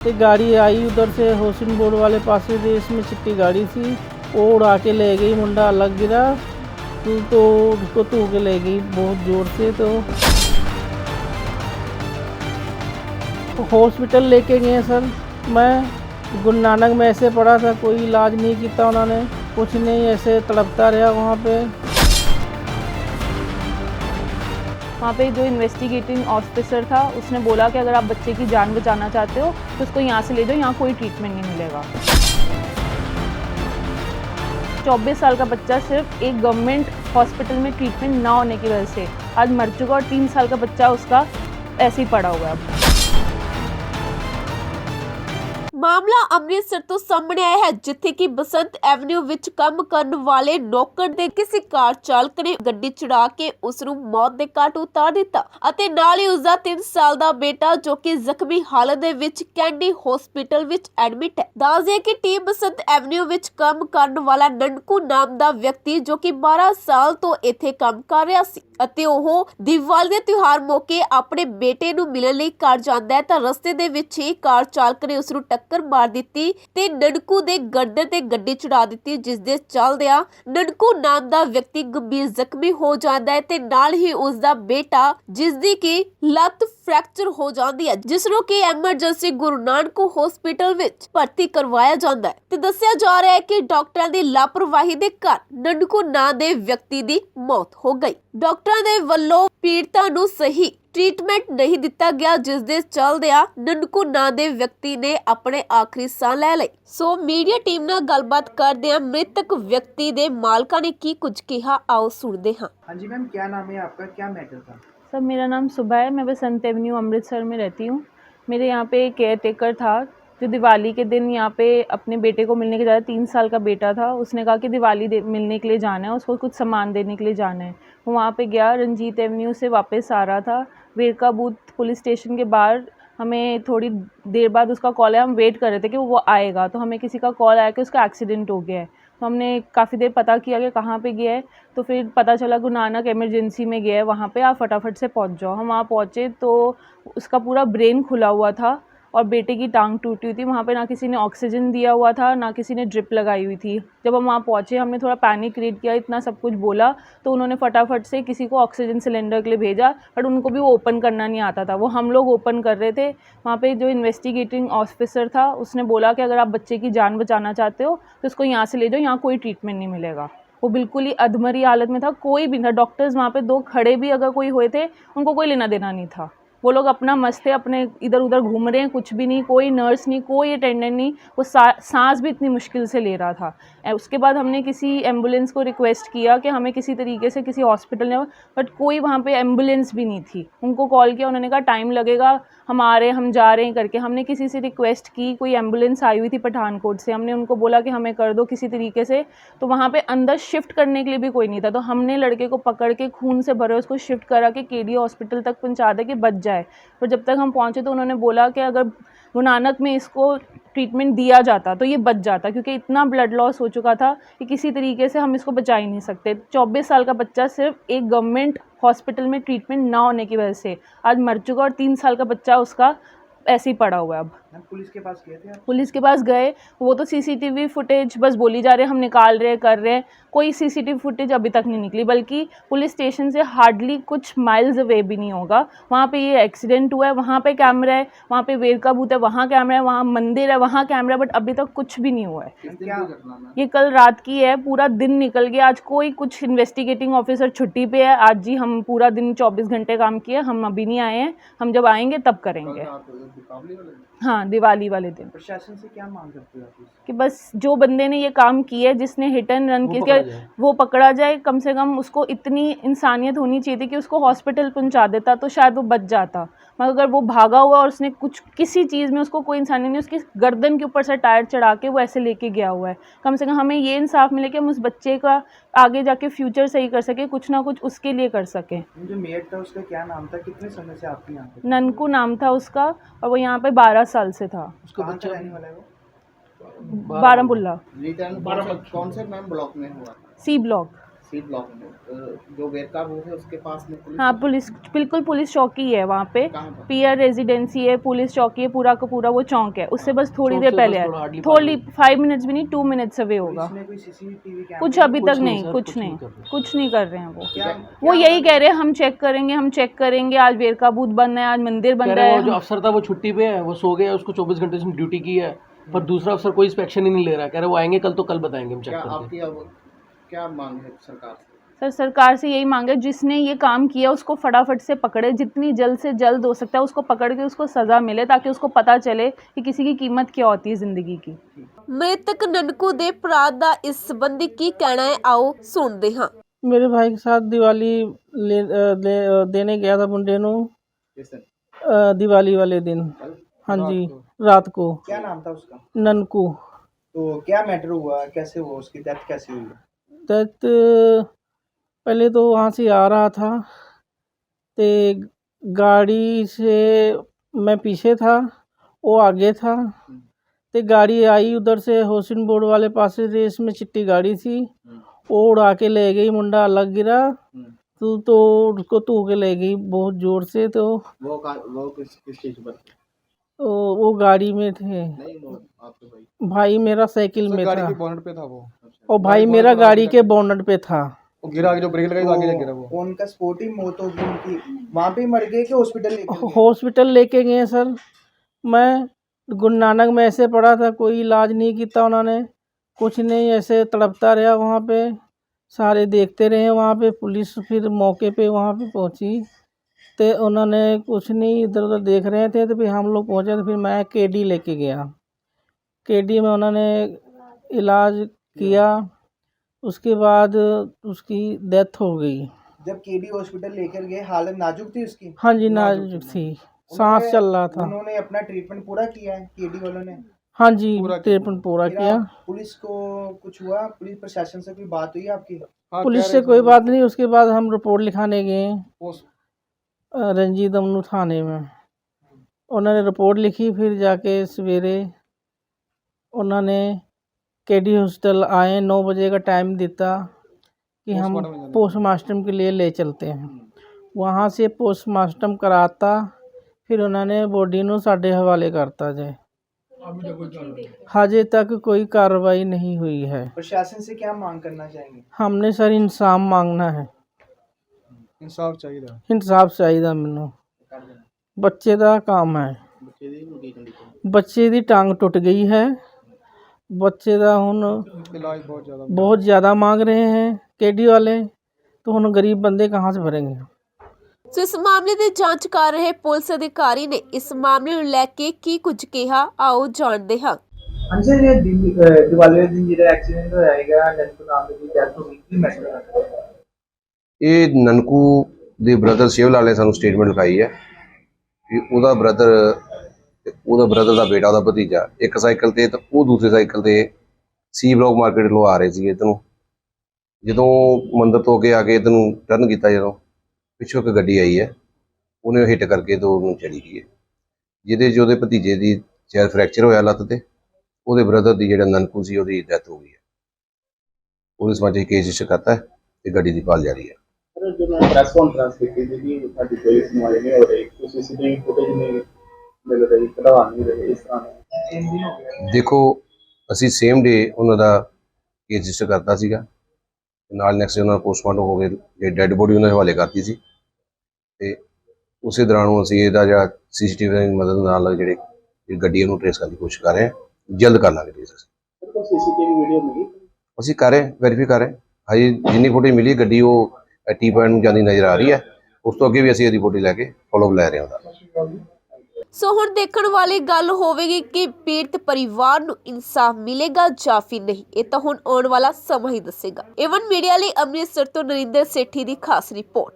एक गाड़ी आई उधर से होशिन बोर्ड वाले पास से, इसमें चिट्टी गाड़ी थी, वो उड़ा के ले गई, मुंडा अलग गिरा तो उसको तू के ले गई बहुत ज़ोर से। तो हॉस्पिटल लेके गए सर। मैं गुरु नानक में ऐसे पड़ा था, कोई इलाज नहीं किया उन्होंने, कुछ नहीं, ऐसे तड़पता रहा वहाँ पे। वहाँ पे जो इन्वेस्टिगेटिंग ऑफिसर था उसने बोला कि अगर आप बच्चे की जान बचाना चाहते हो तो उसको यहाँ से ले जाओ, यहाँ कोई ट्रीटमेंट नहीं मिलेगा। 24 साल का बच्चा सिर्फ एक गवर्नमेंट हॉस्पिटल में ट्रीटमेंट ना होने की वजह से आज मर चुका, और 3 साल का बच्चा उसका ऐसे ही पड़ा हुआ है। मामला ਅੰਮ੍ਰਿਤਸਰ ਤੋਂ ਸਾਹਮਣੇ ਆਇਆ ਹੈ, ਜਿੱਥੇ ਕਿ ਬਸੰਤ ਐਵਨਿਊ ਵਿੱਚ ਕੰਮ ਕਰਨ ਵਾਲੇ ਨੌਕਰ ਦੇ ਕਿਸੇ ਕਾਰ ਚਾਲਕ ਨੇ ਗੱਡੀ ਚੜਾ ਕੇ ਉਸ ਨੂੰ ਮੌਤ ਦੇ ਘਾਟ ਉਤਾਰ ਦਿੱਤਾ ਅਤੇ ਨਾਲ ਹੀ ਉਸ ਦਾ 3 ਸਾਲ ਦਾ ਬੇਟਾ ਜੋ ਕਿ ਜ਼ਖਮੀ ਹਾਲਤ ਦੇ ਵਿੱਚ ਕੈਂਡੀ ਹਸਪੀਟਲ ਵਿੱਚ ਐਡਮਿਟ ਹੈ। ਦੱਸ ਦਈਏ ਕਿ ਟੀਮ ਬਸੰਤ ਐਵਨਿਊ ਵਿੱਚ ਕੰਮ ਕਰਨ ਵਾਲਾ ਨਨਕੂ ਨਾਮ ਦਾ ਵਿਅਕਤੀ ਜੋ ਕਿ 12 ਸਾਲ ਤੋਂ ਇੱਥੇ ਕੰਮ ਕਰ ਰਿਹਾ ਸੀ ਅਤੇ ਉਹ ਦੀਵਾਲੀ ਦੇ ਤਿਉਹਾਰ ਮੌਕੇ ਆਪਣੇ ਬੇਟੇ ਨੂੰ ਮਿਲਣ ਲਈ ਘਰ ਜਾਂਦਾ ਹੈ ਤਾਂ ਰਸਤੇ ਦੇ ਵਿੱਚ ਹੀ ਕਾਰ ਚਾਲਕ ਨੇ ਉਸ ਨੂੰ ਟੱਕਰ ਮਾਰ ਦਿੱਤੀ ਤੇ ਨਨਕੂ ਦੇ ਗਰਦਨ ਤੇ ਗੱਡੀ ਚੜਾ ਦਿੱਤੀ, ਜਿਸ ਦੇ ਚੱਲਦਿਆਂ ਨਨਕੂ ਨਾਮ ਦਾ ਵਿਅਕਤੀ ਗੰਭੀਰ ਜ਼ਖਮੀ ਹੋ ਜਾਂਦਾ ਹੈ ਤੇ ਨਾਲ ਹੀ ਉਸ ਦਾ ਬੇਟਾ ਜਿਸ ਦੀ ਕਿ ਲੱਤ ਫ੍ਰੈਕਚਰ ਹੋ ਜਾਂਦੀ ਹੈ, ਜਿਸ ਨੂੰ ਕਿ ਐਮਰਜੈਂਸੀ ਗੁਰੂ ਨਾਨਕ ਹਸਪੀਟਲ ਵਿੱਚ ਭਰਤੀ ਕਰਵਾਇਆ ਜਾਂਦਾ ਹੈ ਤੇ ਦੱਸਿਆ ਜਾ ਰਿਹਾ ਹੈ ਕਿ ਡਾਕਟਰਾਂ ਦੀ ਲਾਪਰਵਾਹੀ ਦੇ ਕਾਰਨ ਨਨਕੂ ਨਾਂ ਦੇ ਵਿਅਕਤੀ ਦੀ ਮੌਤ ਹੋ ਗਈ। ਡਾਕਟਰਾਂ ਦੇ ਵੱਲੋਂ ਪੀੜਤਾ ਨੂੰ ਸਹੀ ट्रीटमेंट नहीं दिता गया, जिस दे चलदिया ननकू नां दे व्यक्ति ने अपने आखिरी साह ले लए। सो मीडिया टीम नाल गलबात करदे मृतक व्यक्ति दे मालका ने की कुछ कहा, आओ सुनते हाँ। हाँ जी मैम, क्या नाम है आपका, क्या मैटर था? सर मेरा नाम सुबह है, मैं बसंत एवेन्यू अमृतसर में रहती हूँ। मेरे यहाँ पे एक केयर टेकर था जो दिवाली के दिन यहाँ पे अपने बेटे को मिलने के जा रहा, 3 साल का बेटा था। उसने कहा कि दिवाली मिलने के लिए जाना है, उसको कुछ सामान देने के लिए जाना है। वो वहाँ पे गया, रंजीत एवेन्यू से वापस आ रहा था, वेरका बूथ पुलिस स्टेशन के बाहर हमें थोड़ी देर बाद उसका कॉल है, हम वेट कर रहे थे कि वो आएगा, तो हमें किसी का कॉल आया कि उसका एक्सीडेंट हो गया है। तो हमने काफ़ी देर पता किया कि कहाँ पे गया है, तो फिर पता चला गुरु नानक इमरजेंसी में गया है, वहाँ पे आप फटाफट से पहुँच जाओ। हम वहाँ पहुँचे तो उसका पूरा ब्रेन खुला हुआ था और बेटे की टांग टूटी हुई थी। वहाँ पे ना किसी ने ऑक्सीजन दिया हुआ था, ना किसी ने ड्रिप लगाई हुई थी। जब हम वहाँ पहुँचे हमने थोड़ा पैनिक क्रिएट किया, इतना सब कुछ बोला तो उन्होंने फटाफट से किसी को ऑक्सीजन सिलेंडर के लिए भेजा, बट उनको भी वो ओपन करना नहीं आता था, वो हम लोग ओपन कर रहे थे। वहाँ पे जो इन्वेस्टिगेटिंग ऑफिसर था उसने बोला कि अगर आप बच्चे की जान बचाना चाहते हो तो उसको यहाँ से ले जाओ, यहाँ कोई ट्रीटमेंट नहीं मिलेगा। वो बिल्कुल ही अधमरी हालत में था, कोई भी था, डॉक्टर्स वहाँ पे 2 खड़े भी अगर कोई हुए थे उनको कोई लेना देना नहीं था। वो लोग अपना मस्त थे, अपने इधर उधर घूम रहे हैं, कुछ भी नहीं, कोई नर्स नहीं, कोई अटेंडेंट नहीं। वो सांस भी इतनी मुश्किल से ले रहा था। उसके बाद हमने किसी एम्बुलेंस को रिक्वेस्ट किया कि हमें किसी तरीके से किसी हॉस्पिटल में, बट कोई वहाँ पे एम्बुलेंस भी नहीं थी। उनको कॉल किया, उन्होंने कहा टाइम लगेगा, हम आ रहे हैं, हम जा रहे हैं करके। हमने किसी से रिक्वेस्ट की, कोई एम्बुलेंस आई हुई थी पठानकोट से, हमने उनको बोला कि हमें कर दो किसी तरीके से, तो वहाँ पे अंदर शिफ्ट करने के लिए भी कोई नहीं था। तो हमने लड़के को पकड़ के खून से भरे उसको शिफ्ट करा के केडी हॉस्पिटल तक पहुँचा दे कि बच जाए। पर जब तक हम पहुँचे तो उन्होंने बोला कि अगर गुरु नानक में इसको ट्रीटमेंट दिया जाता तो ये बच जाता, क्योंकि इतना ब्लड लॉस हो चुका था कि किसी तरीके से हम इसको बचा ही नहीं सकते। 24 साल का बच्चा सिर्फ एक गवर्नमेंट हॉस्पिटल में ट्रीटमेंट ना होने की वजह से आज मर चुका, और 3 साल का बच्चा उसका ऐसे ही पड़ा हुआ है। अब पुलिस के पास गए थे आप? पुलिस के पास गए, वो तो सीसीटीवी फुटेज बस बोली जा रहे हैं हम निकाल रहे हैं, कर रहे हैं, कोई सीसीटीवी फुटेज अभी तक नहीं निकली, बल्कि पुलिस स्टेशन से हार्डली कुछ माइल्स अवे भी नहीं होगा। वहाँ पे ये एक्सीडेंट हुआ है, वहाँ पे कैमरा है, वहाँ पे वेरका बूथ है, वहाँ कैमरा है, वहाँ मंदिर है, वहाँ कैमरा है, बट अभी तक कुछ भी नहीं हुआ है। ये कल रात की है, पूरा दिन निकल गया, आज कोई कुछ इन्वेस्टिगेटिंग ऑफिसर छुट्टी पे है। आज जी हम पूरा दिन 24 घंटे काम किए, हम अभी नहीं आए हैं, हम जब आएंगे तब करेंगे। हाँ, दिवाली वाले दिन। प्रशासन से क्या मांग करते हो आप? कि बस जो बंदे ने ये काम किया है, जिसने हिट एंड रन किया, वो पकड़ा जाए। कम से कम उसको इतनी इंसानियत होनी चाहिए थी कि उसको हॉस्पिटल पहुंचा देता तो शायद वो बच जाता। मगर अगर वो भागा हुआ और उसने कुछ किसी चीज़ में उसको कोई इंसानियत नहीं, उसकी गर्दन के ऊपर से टायर चढ़ा के वो ऐसे लेके गया हुआ है। कम से कम हमें ये इंसाफ मिले कि हम उस बच्चे का आगे जाके फ्यूचर सही कर सके, कुछ ना कुछ उसके लिए कर सकें। जो मेयर था उसका क्या नाम था, कितने समय से आपके यहाँ पे? ननकू नाम था उसका, और वो यहाँ पे 12 साल से था। उसका बच्चा रहने वाला है वो? बारामुल्ला कौन से मैम ब्लॉक में हुआ? C block. सी ब्लॉक में जो बेरकाबू है उसके पास में पुलिस हाँ, पुलिस बिल्कुल पुलिस चौकी है वहाँ पे, कहाँ पर? पीआर रेजिडेंसी है, पुलिस चौकी है, पूरा का पूरा वो चौक है, उससे बस थोड़ी चौक देर से पहले बस है, थोड़ा hardly थोड़ी 5 मिनट्स भी नहीं, 2 मिनट्स अवे होगा। पुलिस ने कोई सीसीटीवी कैमरा कुछ अभी कुछ तक नहीं नहीं, सर, कुछ कुछ नहीं, नहीं कर रहे। कुछ नहीं कर रहे हैं वो। क्या वो यही कह रहे हैं हम चेक करेंगे, आज वेरका बूथ बंद है, आज मंदिर कह बंद रहे है। वो जो अफसर था वो छुट्टी पे है, वो सो गया, उसको 24 घंटे से ड्यूटी की है, पर दूसरा अफसर कोई इंस्पेक्शन ही नहीं ले रहा। कह रहे वो आएंगे कल, तो कल बताएंगे हम चेक क्या करके। आपकी अब क्या मांग है सरकार से? सर सरकार से यही मांगे, जिसने ये काम किया उसको फटाफट से पकड़े, जितनी जल्द से जल्द हो सकता है उसको पकड़ के उसको सज़ा मिले, ताकि उसको पता चले कि किसी की कीमत क्या होती है ज़िंदगी की। ਮ੍ਰਿਤਕ ਨਨਕੂ ਦੇ ਭਰਾ ਦਾ ਇਸ ਸੰਬੰਧੀ ਕੀ ਕਹਿਣਾ ਹੈ, ਆਓ ਸੁਣਦੇ ਹਾਂ। मेरे भाई के साथ दिवाली देने गया था मुंडे नु, किस दिन? दिवाली वाले दिन। कल? हाँ जी, रात को। क्या नाम था उसका? ननकू। तो क्या मैटर हुआ, कैसे हुआ, उसकी डेथ कैसे हुई? डेथ पहले तो वहाँ से आ रहा था, ते गाड़ी से मैं पीछे था, वो आगे था, ते गाड़ी आई उधर से होसिन बोर्ड वाले पास से, रेस में चिट्टी गाड़ी थी, वो उड़ा के ले गई, मुंडा अलग गिरा, तो उसको तू के ले गई बहुत जोर से। तो वो किस चीज पर? वो गाड़ी में थे। नहीं वो आपके भाई भाई मेरा साइकिल में गाड़ी था, के बोनट पे था वो। और भाई मेरा गाड़ी के बोनट पे था। वो गिरा के जो ब्रेक लगाई तो आगे जा गिरा वो। उनका स्पोर्टी मौत हो गई उनकी, वहाँ पे ही मर गए कि हॉस्पिटल लेके गए? हॉस्पिटल लेके गए सर। मैं गुरु नानक में ऐसे पड़ा था, कोई इलाज नहीं किया उन्होंने, कुछ नहीं, ऐसे तड़पता रहा वहाँ पे, सारे देखते रहे वहाँ पे। पुलिस फिर मौके पे वहाँ पे पहुँची, तो उन्होंने कुछ नहीं, इधर उधर देख रहे थे, तो फिर हम लोग पहुँचे, तो फिर मैं केडी लेके गया। केडी में उन्होंने इलाज किया, उसके बाद उसकी डेथ हो गई। जब केडी हॉस्पिटल लेकर गए, हालत नाजुक थी उसकी? हाँ जी, नाजुक थी, सांस चल रहा था। उन्होंने अपना ट्रीटमेंट पूरा किया है केडी वालों ने? हाँ जी, ट्रीटमेंट पूरा फिर किया। आप पुलिस को कुछ हुआ, पुलिस प्रशासन से कोई बात हुई आपकी? हाँ, पुलिस कह से रहे कोई थे बात नहीं। उसके बाद हम रिपोर्ट लिखाने गए वो रंजीत अमनू थाने में, उन्होंने रिपोर्ट लिखी। फिर जाके सवेरे उन्होंने केडी हॉस्पिटल आए, 9 बजे का टाइम दिता कि हम पोस्टमार्टम में जाना। पोस्टमार्टम के लिए ले चलते हैं। वहाँ से पोस्टमार्टम कराता, फिर उन्होंने बॉडी ਨੂੰ ਸਾਡੇ हवाले करता जाए। हाजे तक कोई कार्रवाई नहीं हुई है। प्रशासन से क्या मांग करना चाहेंगे? हमने सर इंसाफ मांगना है, इंसाफ चाहिए था। इंसाफ चाहिए मैनू। ਬੱਚੇ ਦਾ काम है, बच्चे दी उनकी कंडीशन ਬੱਚੇ ਦੀ टांग टुट गई है, ਬੱਚੇ ਦਾ ਹੁਣ इलाज बहुत बहुत ज़्यादा मांग रहे हैं केडी वाले, तो ਹੁਣ गरीब बंदे कहाँ से भरेंगे। ਸੋ ਇਸ ਮਾਮਲੇ ਦੀ ਜਾਂਚ ਕਰ ਰਹੇ ਪੁਲਿਸ ਅਧਿਕਾਰੀ ਨੇ ਇਸ ਮਾਮਲੇ ਨੂੰ ਲੈ ਕੇ ਕੀ ਕੁਝ ਕਿਹਾ, ਆਓ ਜਾਣਦੇ ਹਾਂ। ਹਾਂਜੀ ਜੀ, ਦੀਵਾਲੀ ਦੇ ਦਿਨ ਜਿਹੜਾ ਐਕਸੀਡੈਂਟ ਹੋਇਆ ਹੈਗਾ, ਨਨਕੂ ਨਾਮ ਦੀ ਡੈਥ ਹੋ ਗਈ, ਕੀ ਮੈਟਰ ਹੈ? ਇਹ ਨਨਕੂ ਦੇ ਬ੍ਰਦਰ ਸਿਵਲ ਵਾਲੇ ਸਾਨੂੰ ਸਟੇਟਮੈਂਟ ਲਿਖਾਈ ਹੈ ਕਿ ਉਹਦਾ ਬ੍ਰਦਰ ਦਾ ਬੇਟਾ, ਉਹਦਾ ਭਤੀਜਾ ਇੱਕ ਸਾਈਕਲ ਤੇ, ਤੇ ਉਹ ਦੂਸਰੇ ਸਾਈਕਲ ਤੇ ਸੀ ਬਲੌਕ ਮਾਰਕੀਟ ਲੋ ਆ ਰਹੇ ਸੀ। ਇੱਧਰ ਨੂੰ ਜਦੋਂ ਮੰਦਰ ਤੋਂ ਅੱਗੇ ਆ ਕੇ ਇੱਧਰ ਨੂੰ ਟਰਨ ਕੀਤਾ, ਜਦੋਂ ਪਿੱਛੋਂ ਇੱਕ ਗੱਡੀ ਆਈ ਹੈ, ਉਹਨੇ ਹਿੱਟ ਕਰਕੇ ਤੇ ਉਹਨੂੰ ਚੜੀ ਗਈ ਹੈ, ਜਿਹਦੇ 'ਚ ਉਹਦੇ ਭਤੀਜੇ ਦੀ ਸ਼ਾਇਦ ਫ੍ਰੈਕਚਰ ਹੋਇਆ ਲੱਤ ਤੇ, ਉਹਦੇ ਬ੍ਰਦਰ ਦੀ ਜਿਹੜਾ ਨਨਕੂ ਸੀ ਉਹਦੀ ਡੈਥ ਹੋ ਗਈ ਹੈ। ਉਹਦੇ ਸੰਬੰਧ 'ਚ ਕੇਸ ਰਜਿਸਟਰ ਕਰਤਾ ਹੈ ਤੇ ਗੱਡੀ ਦੀ ਭਾਲ ਜਾਰੀ ਹੈ। जो मैं प्रेस कॉन्फ्रेंस की थी कि साਡੀ कोई सुनवाई नहीं हो रही, कुछ सीसीटीवी फुटेज नहीं मिल रही, कढ़ा नहीं रहे, इस तरह ने 3 दिन हो गए। ਦੇਖੋ ਅਸੀਂ ਸੇਮ ਡੇ ਉਹਨਾਂ ਦਾ ਕੇਸ ਰਜਿਸਟਰ ਕਰਤਾ ਸੀਗਾ, ਤੇ ਨਾਲ ਨੈਕਸਟ ਉਹਨਾਂ ਦਾ ਪੋਸਟਮਾਰਟਮ ਹੋ ਕੇ ਜੇ ਡੈੱਡ ਬੋਡੀ ਉਹਨਾਂ ਦੇ ਹਵਾਲੇ ਕਰਤੀ ਸੀ, ਤੇ ਉਸੇ ਦੌਰਾਨ ਅਸੀਂ ਇਹਦਾ ਜਿਹੜਾ ਸੀਸੀਟੀਵੀ ਦੀ ਮਦਦ ਨਾਲ ਜਿਹੜੀ ਗੱਡੀ ਨੂੰ ਟ੍ਰੇਸ ਕਰਨ ਦੀ ਕੋਸ਼ਿਸ਼ ਕਰ ਰਹੇ ਹਾਂ, ਜਲਦ ਕਰ ਲਾਂਗੇ ਟ੍ਰੇਸ। ਅਸੀਂ तो सीसीटीवी वीडियो मिली? ਅਸੀਂ ਕਰ ਰਹੇ ਵੈਰੀਫਾਈ ਕਰ ਰਹੇ ਹਜੇ ਜਿੰਨੀ ਫੁਟੇਜ ਮਿਲੀ ਗੱਡੀ ਉਹ ਟੀ ਪੁਆਇੰਟ ਨੂੰ ਜਾਂਦੀ ਨਜ਼ਰ ਆ ਰਹੀ ਹੈ। ਉਸ ਤੋਂ ਅੱਗੇ ਵੀ ਅਸੀਂ ਇਹਦੀ ਫੁਟੇਜ ਲੈ ਕੇ ਫੋਲੋਅਪ ਲੈ ਰਹੇ ਹਾਂ ਉਹਦਾ। ਸੋ ਹੁਣ ਦੇਖਣ ਵਾਲੀ ਗੱਲ ਹੋਵੇਗੀ ਕਿ ਪੀੜਤ ਪਰਿਵਾਰ ਨੂੰ ਇਨਸਾਫ ਮਿਲੇਗਾ ਜਾਂ ਫਿਰ ਨਹੀਂ। ਇਹ ਤਾਂ ਹੁਣ ਆਉਣ ਵਾਲਾ ਸਮਾਂ ਹੀ ਦੱਸੇਗਾ। ਏਵਨ ਮੀਡੀਆ ਲਈ ਅੰਮ੍ਰਿਤਸਰ ਤੋਂ ਨਰਿੰਦਰ ਸੇਠੀ ਦੀ ਖਾਸ ਰਿਪੋਰਟ।